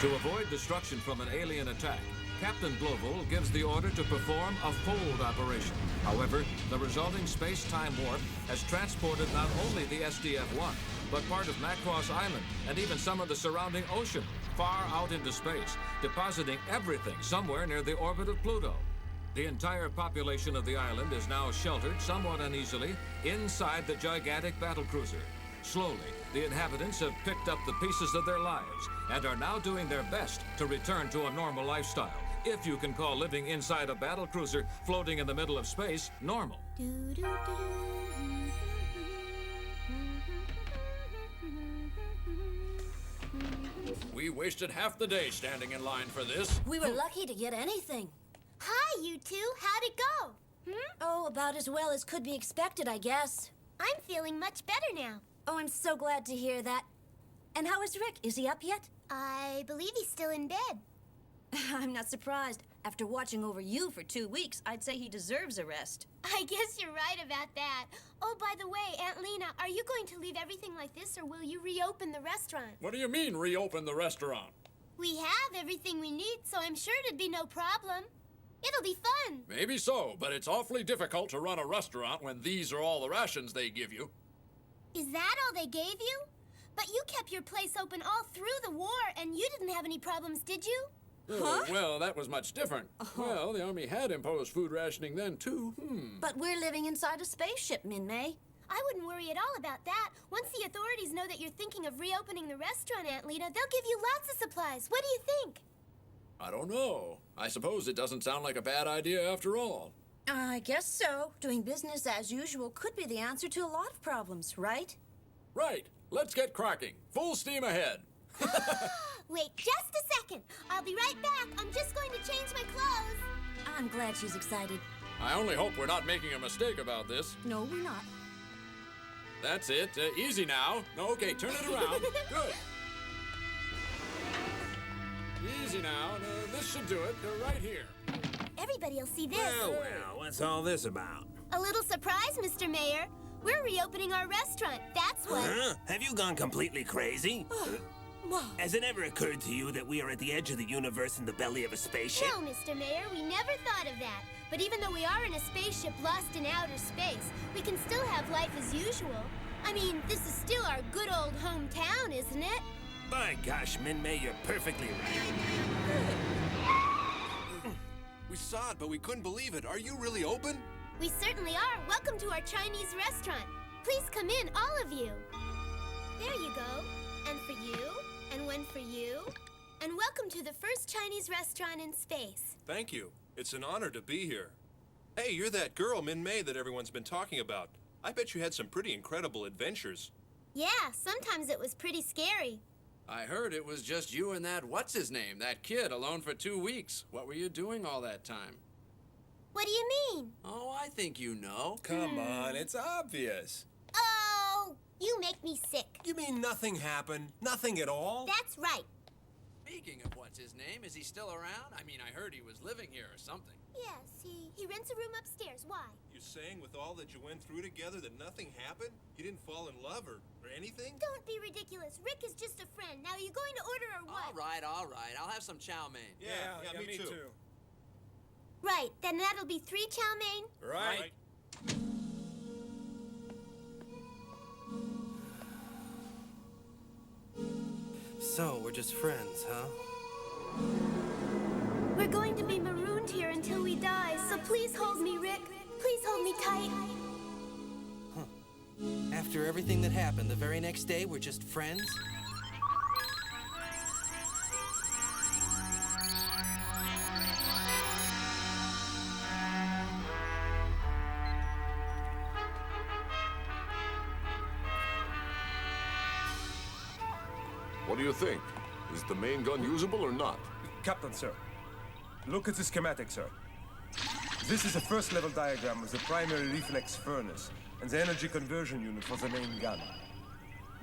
To avoid destruction from an alien attack, Captain Global gives the order to perform a fold operation. However, the resulting space-time warp has transported not only the SDF-1, but part of Macross Island and even some of the surrounding ocean far out into space, depositing everything somewhere near the orbit of Pluto. The entire population of the island is now sheltered somewhat uneasily inside the gigantic battlecruiser. Slowly, the inhabitants have picked up the pieces of their lives and are now doing their best to return to a normal lifestyle, if you can call living inside a battlecruiser floating in the middle of space normal. We wasted half the day standing in line for this. We were lucky to get anything. Hi, you two. How'd it go? Oh, about as well as could be expected, I guess. I'm feeling much better now. Oh, I'm so glad to hear that. And how is Rick? Is he up yet? I believe he's still in bed. I'm not surprised. After watching over you for 2 weeks, I'd say he deserves a rest. I guess you're right about that. Oh, by the way, Aunt Lena, are you going to leave everything like this, or will you reopen the restaurant? What do you mean, reopen the restaurant? We have everything we need, so I'm sure it'd be no problem. It'll be fun. Maybe so, but it's awfully difficult to run a restaurant when these are all the rations they give you. Is that all they gave you? But you kept your place open all through the war, and you didn't have any problems, did you? Oh, well, that was much different. Well, the Army had imposed food rationing then, too. But we're living inside a spaceship, Min-May. I wouldn't worry at all about that. Once the authorities know that you're thinking of reopening the restaurant, Aunt Lena, they'll give you lots of supplies. What do you think? I don't know. I suppose it doesn't sound like a bad idea after all. I guess so. Doing business as usual could be the answer to a lot of problems, right? Right. Let's get cracking. Full steam ahead. Wait just a second. I'll be right back. I'm just going to change my clothes. I'm glad she's excited. I only hope we're not making a mistake about this. No, we're not. That's it. Easy now. Okay, turn it around. Good. Easy now. This should do it. Right here. Everybody'll see this. Well, what's all this about? A little surprise, Mr. Mayor. We're reopening our restaurant. That's what. Huh? Have you gone completely crazy? Has it ever occurred to you that we are at the edge of the universe in the belly of a spaceship? No, Mr. Mayor, we never thought of that. But even though we are in a spaceship lost in outer space, we can still have life as usual. I mean, this is still our good old hometown, isn't it? By gosh, Min-May, you're perfectly right. We saw it, but we couldn't believe it. Are you really open? We certainly are. Welcome to our Chinese restaurant. Please come in, all of you. There you go. And for you, and one for you. And welcome to the first Chinese restaurant in space. Thank you. It's an honor to be here. Hey, you're that girl, Min-May, that everyone's been talking about. I bet you had some pretty incredible adventures. Yeah, sometimes it was pretty scary. I heard it was just you and that what's-his-name, that kid, alone for 2 weeks. What were you doing all that time? What do you mean? Oh, I think you know. Come on, it's obvious. Oh, you make me sick. You mean nothing happened? Nothing at all? That's right. Speaking of what's-his-name, is he still around? I mean, I heard he was living here or something. Yes, he rents a room upstairs. Why? You're saying with all that you went through together that nothing happened? You didn't fall in love or anything? Don't be ridiculous. Rick is just a friend. Now, are you going to order or what? All right. I'll have some chow mein. Yeah, me too. Right, then that'll be 3 chow mein. Right. So, we're just friends, huh? We're going to be marooned here until we die, so please hold me, Rick. Please hold me tight. After everything that happened, the very next day, we're just friends? What do you think? Is the main gun usable or not? Captain, sir. Look at the schematic, sir. This is a first-level diagram of the primary reflex furnace and the energy conversion unit for the main gun.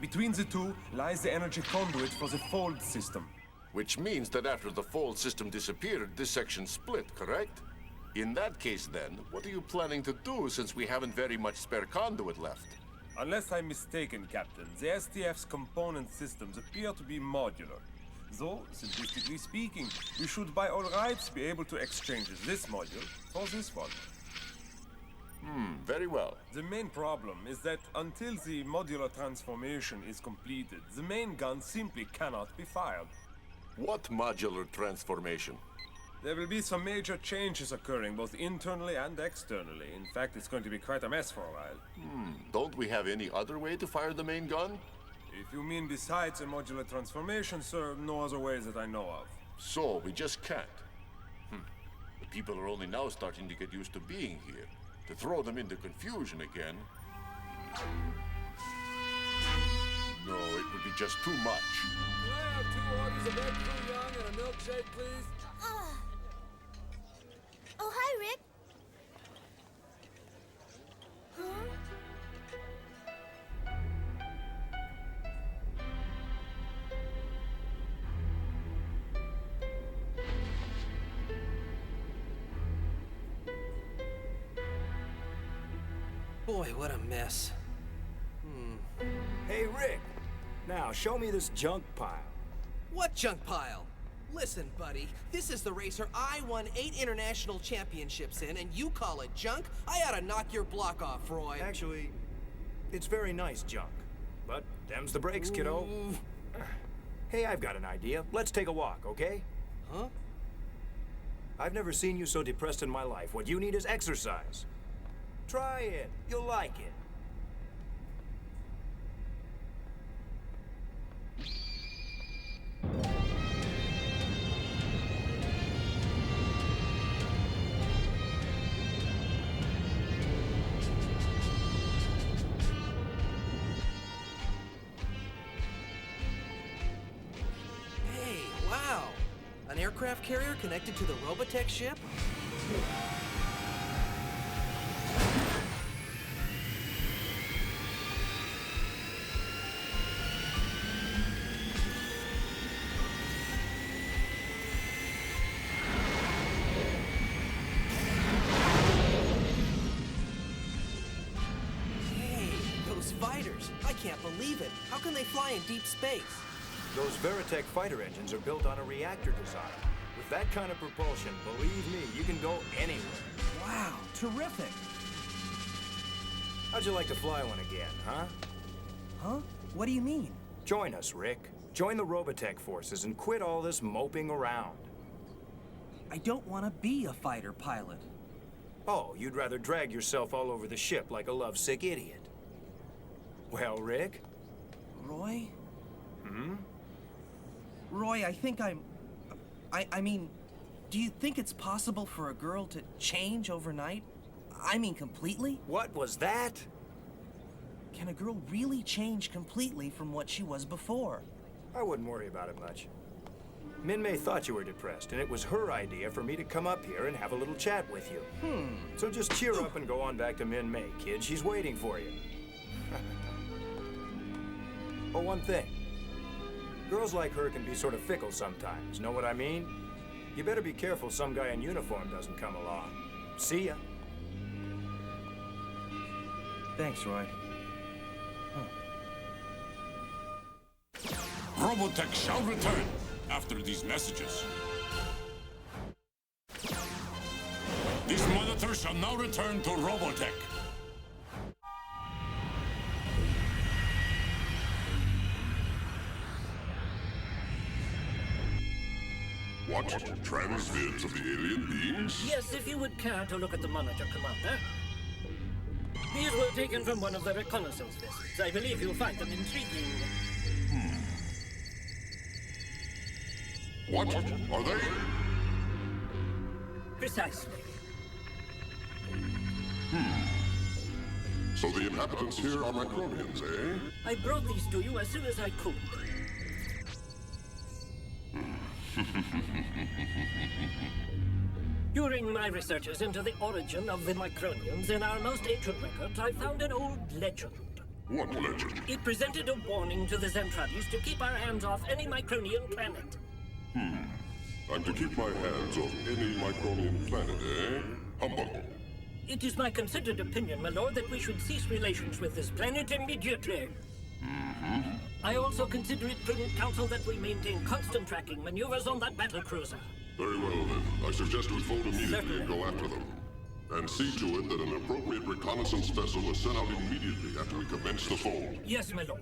Between the two lies the energy conduit for the fold system. Which means that after the fold system disappeared, this section split, correct? In that case, then, what are you planning to do since we haven't very much spare conduit left? Unless I'm mistaken, Captain, the STF's component systems appear to be modular. So, simplistically speaking, we should by all rights be able to exchange this module for this one. Very well. The main problem is that until the modular transformation is completed, the main gun simply cannot be fired. What modular transformation? There will be some major changes occurring, both internally and externally. In fact, it's going to be quite a mess for a while. Don't we have any other way to fire the main gun? If you mean besides a modular transformation, sir, no other ways that I know of. So, we just can't. The people are only now starting to get used to being here. To throw them into confusion again... No, it would be just too much. Can I have 2 orders of egg foo young and a milkshake, please? Oh, hi, Rick. Huh? Boy, what a mess. Hey, Rick. Now, show me this junk pile. What junk pile? Listen, buddy, this is the racer I won 8 international championships in, and you call it junk? I ought to knock your block off, Roy. Actually, it's very nice junk. But them's the brakes, kiddo. Hey, I've got an idea. Let's take a walk, okay? Huh? I've never seen you so depressed in my life. What you need is exercise. Try it. You'll like it. Hey, wow. An aircraft carrier connected to the Robotech ship? Fighters. I can't believe it. How can they fly in deep space? Those Veritech fighter engines are built on a reactor design. With that kind of propulsion, believe me, you can go anywhere. Wow, terrific. How'd you like to fly one again, huh? Huh? What do you mean? Join us, Rick. Join the Robotech forces and quit all this moping around. I don't want to be a fighter pilot. Oh, you'd rather drag yourself all over the ship like a lovesick idiot. Well, Rick? Roy? Roy, I think I mean, do you think it's possible for a girl to change overnight? I mean, completely? What was that? Can a girl really change completely from what she was before? I wouldn't worry about it much. Min-Mei thought you were depressed, and it was her idea for me to come up here and have a little chat with you. So just cheer up and go on back to Min-Mei, kid. She's waiting for you. Oh, one thing. Girls like her can be sort of fickle sometimes, know what I mean? You better be careful some guy in uniform doesn't come along. See ya. Thanks, Roy. Robotech shall return after these messages. This monitor shall now return to Robotech. What? Transvids of the alien beings? Yes, if you would care to look at the monitor, Commander. These were taken from one of the reconnaissance vessels. I believe you'll find them intriguing. What? Are they? Precisely. So the inhabitants here are Microbians, eh? I brought these to you as soon as I could. During my researches into the origin of the Micronians in our most ancient records, I found an old legend. What legend? It presented a warning to the Zentradies to keep our hands off any Micronian planet. I'm to keep my hands off any Micronian planet, eh? Humbug. It is my considered opinion, my lord, that we should cease relations with this planet immediately. I I also consider it prudent counsel that we maintain constant tracking maneuvers on that battle cruiser. Very well, then. I suggest we fold immediately and go after them. And see to it that an appropriate reconnaissance vessel is sent out immediately after we commence the fold. Yes, my lord.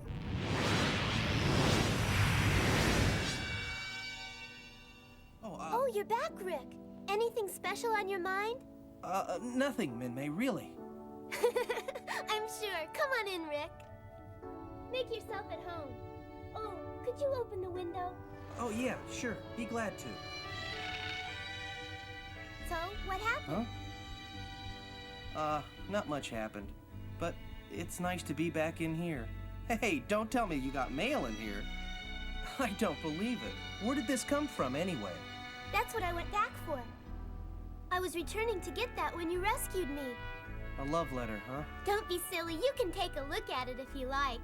Oh, you're back, Rick. Anything special on your mind? Nothing, Min-Mei, really. I'm sure. Come on in, Rick. Make yourself at home. Oh, could you open the window? Oh, yeah, sure. Be glad to. So, what happened? Huh? Not much happened. But it's nice to be back in here. Hey, don't tell me you got mail in here. I don't believe it. Where did this come from, anyway? That's what I went back for. I was returning to get that when you rescued me. A love letter, huh? Don't be silly. You can take a look at it if you like.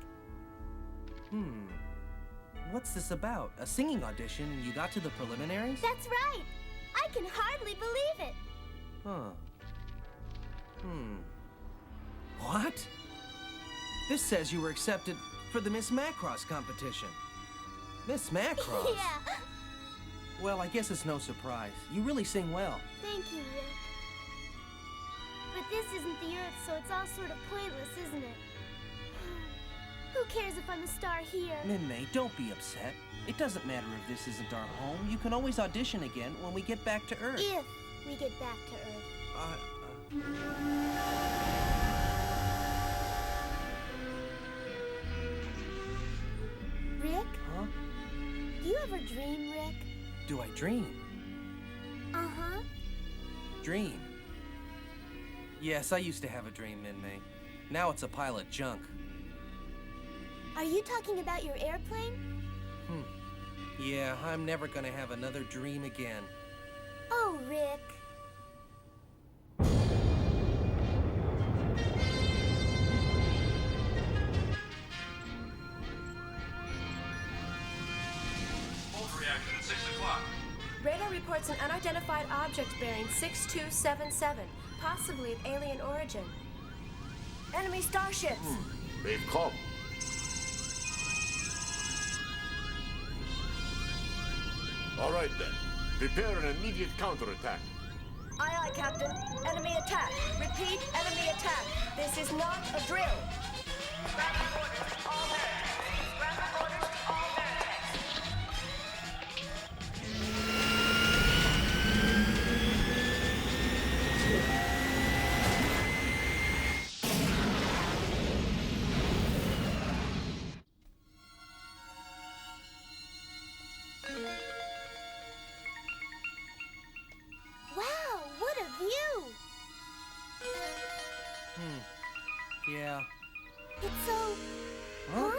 What's this about? A singing audition and you got to the preliminaries? That's right. I can hardly believe it. Huh. What? This says you were accepted for the Miss Macross competition. Miss Macross? Yeah. Well, I guess it's no surprise. You really sing well. Thank you, Rick. But this isn't the Earth, so it's all sort of pointless, isn't it? Who cares if I'm a star here? Min-Mei, don't be upset. It doesn't matter if this isn't our home. You can always audition again when we get back to Earth. If we get back to Earth. Rick? Huh? Do you ever dream, Rick? Do I dream? Uh-huh. Dream? Yes, I used to have a dream, Min-Mei. Now it's a pile of junk. Are you talking about your airplane? Yeah, I'm never gonna have another dream again. Oh, Rick. Reaction at 6 o'clock. Radar reports an unidentified object bearing 6277, possibly of alien origin. Enemy starships! They've come. All right, then. Prepare an immediate counterattack. Aye, aye, Captain. Enemy attack. Repeat, enemy attack. This is not a drill. Scramble orders, all hands. Scramble orders, all hands. Wow, what a view! Yeah. It's so... Huh?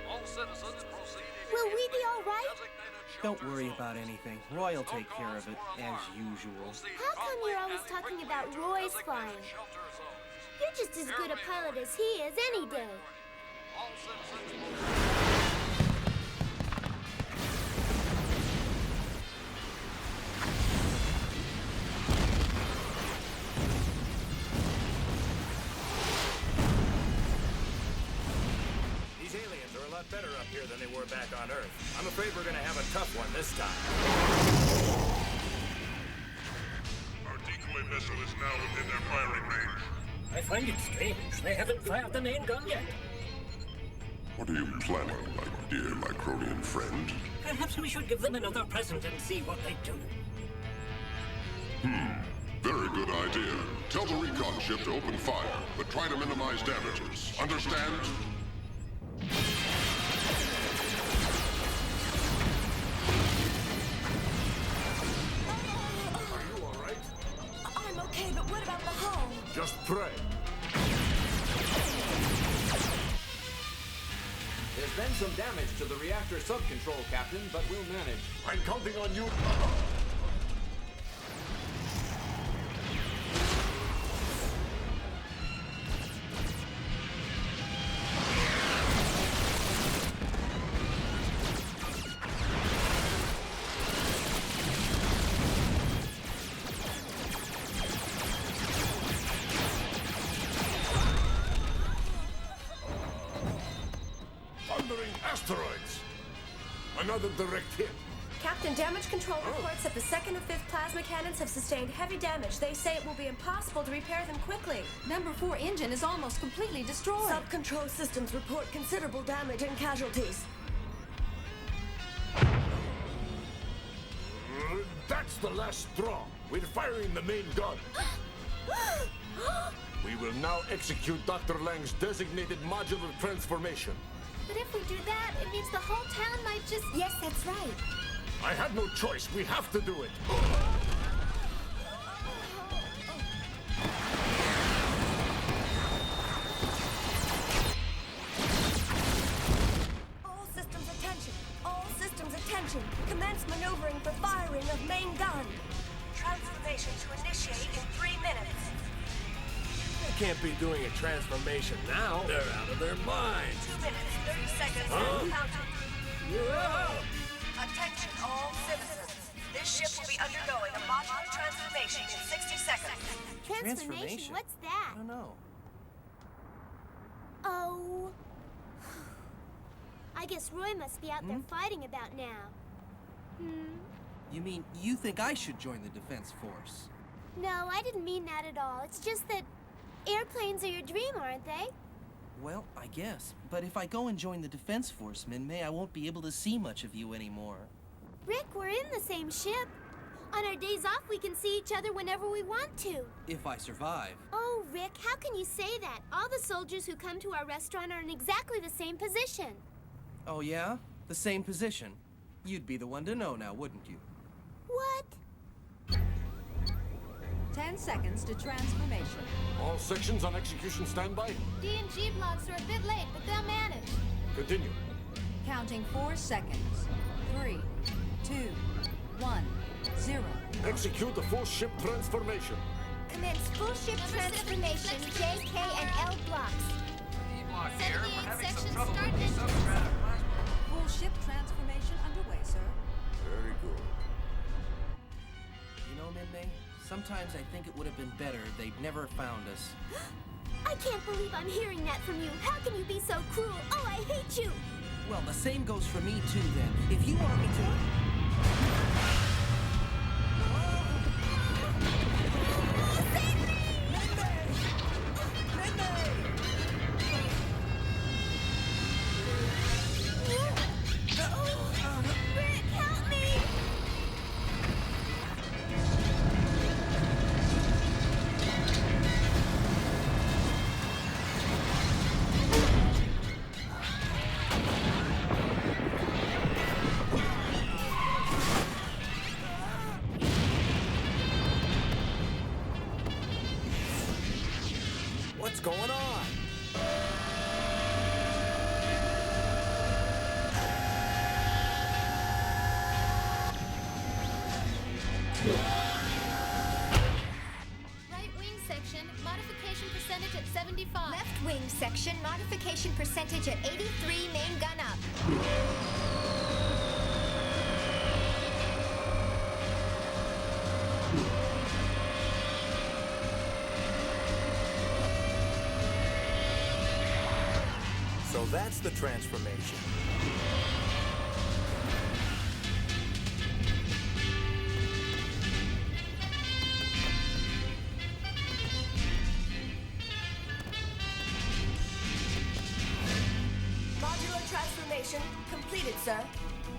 All citizens proceeding. Will we be all right? Don't worry about anything. Roy will take care of it, as usual. How come you're always talking about Roy's flying? You're just as good a pilot as he is any day. All citizens. These aliens are a lot better up here than they were back on Earth. I'm afraid we're gonna have a tough one this time. Our decoy vessel is now within their firing range. I find it strange. They haven't fired the main gun yet. What are you planning, my dear Micronian friend? Perhaps we should give them another present and see what they do. Very good idea. Tell the recon ship to open fire, but try to minimize damages. Understand? Are you all right? I'm okay, but what about the hull? Just pray. There's been some damage to the reactor sub-control, Captain, but we'll manage. I'm counting on you. Asteroids! Another direct hit. Captain, damage control reports that the second and fifth plasma cannons have sustained heavy damage. They say it will be impossible to repair them quickly. Number 4 engine is almost completely destroyed. Sub-control systems report considerable damage and casualties. That's the last straw. We're firing the main gun. We will now execute Dr. Lang's designated modular transformation. But if we do that, it means the whole town might just... Yes, that's right. I have no choice. We have to do it. All systems attention. All systems attention. Commence maneuvering for firing of main gun. Transformation to initiate in 3 minutes. They can't be doing a transformation now. They're out of their minds. 2 minutes, 30 seconds, and counting. Attention, all citizens. This ship will be undergoing a modular transformation in 60 seconds. Transformation? What's that? I don't know. Oh. I guess Roy must be out there fighting about now. You mean you think I should join the Defense Force? No, I didn't mean that at all. It's just that airplanes are your dream, aren't they? Well, I guess. But if I go and join the Defense Force, Min-Mei, I won't be able to see much of you anymore. Rick, we're in the same ship. On our days off, we can see each other whenever we want to. If I survive. Oh, Rick, how can you say that? All the soldiers who come to our restaurant are in exactly the same position. Oh, yeah? The same position? You'd be the one to know now, wouldn't you? What? 10 seconds to transformation. All sections on execution standby? D and G blocks are a bit late, but they'll manage. Continue. Counting 4 seconds. 3, 2, 1, 0. Execute the full ship transformation. Commence full ship transformation, J, K, and L blocks. D-block here. We're having some section trouble start with the engines. substrata plasma. Full ship transformation underway, sir. Very good. You know, Min-Mei, sometimes I think it would have been better if they'd never found us. I can't believe I'm hearing that from you. How can you be so cruel? Oh, I hate you. Well, the same goes for me, too, then. If you want me to... Rick, help me! What's going on? Right wing section, modification percentage at 75. Left wing section, modification percentage at 83, main gun up. So that's the transformation. Modular transformation completed, sir.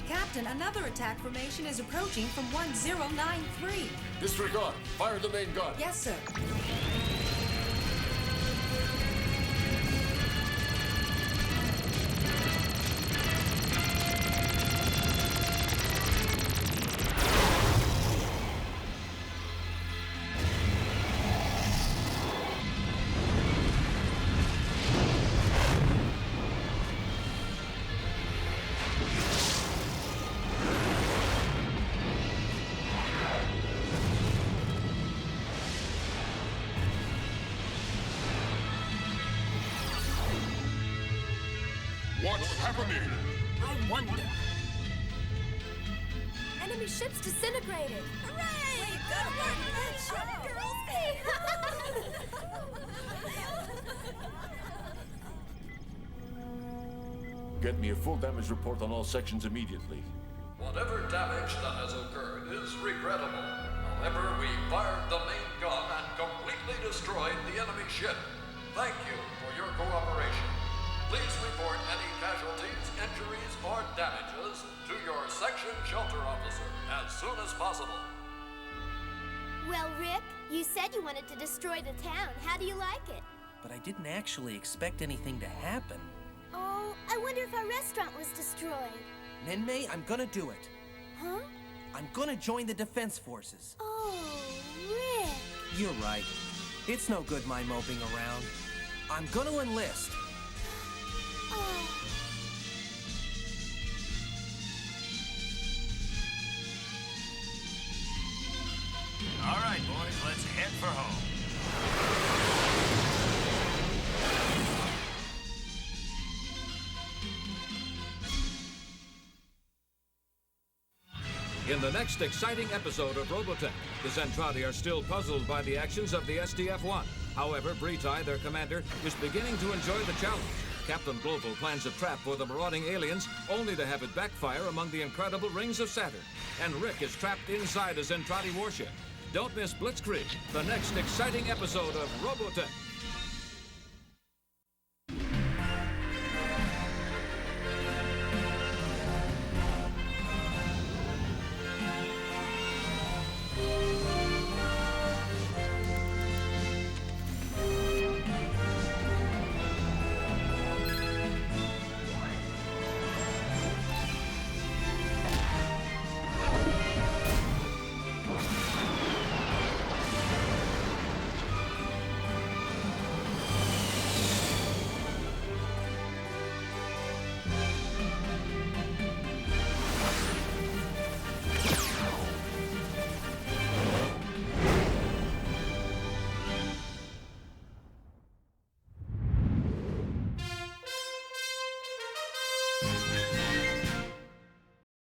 Captain, another attack formation is approaching from 1093. Disregard. Fire the main gun. Yes, sir. What's happening? I wonder. Enemy ships disintegrated. Hooray! Good work, girls! Get me a full damage report on all sections immediately. Whatever damage that has occurred is regrettable. However, we fired the main gun and completely destroyed the enemy ship. Thank you for your cooperation. Please report any casualties, injuries, or damages to your section shelter officer as soon as possible. Well, Rick, you said you wanted to destroy the town. How do you like it? But I didn't actually expect anything to happen. Oh, I wonder if our restaurant was destroyed. Min-Mei, I'm gonna do it. Huh? I'm gonna join the defense forces. Oh, Rick. You're right. It's no good my moping around. I'm gonna enlist. Oh. All right, boys, let's head for home. In the next exciting episode of Robotech, the Zentradi are still puzzled by the actions of the SDF-1. However, Britai, their commander, is beginning to enjoy the challenge. Captain Global plans a trap for the marauding aliens, only to have it backfire among the incredible rings of Saturn. And Rick is trapped inside a Zentradi warship. Don't miss Blitzkrieg, the next exciting episode of Robotech.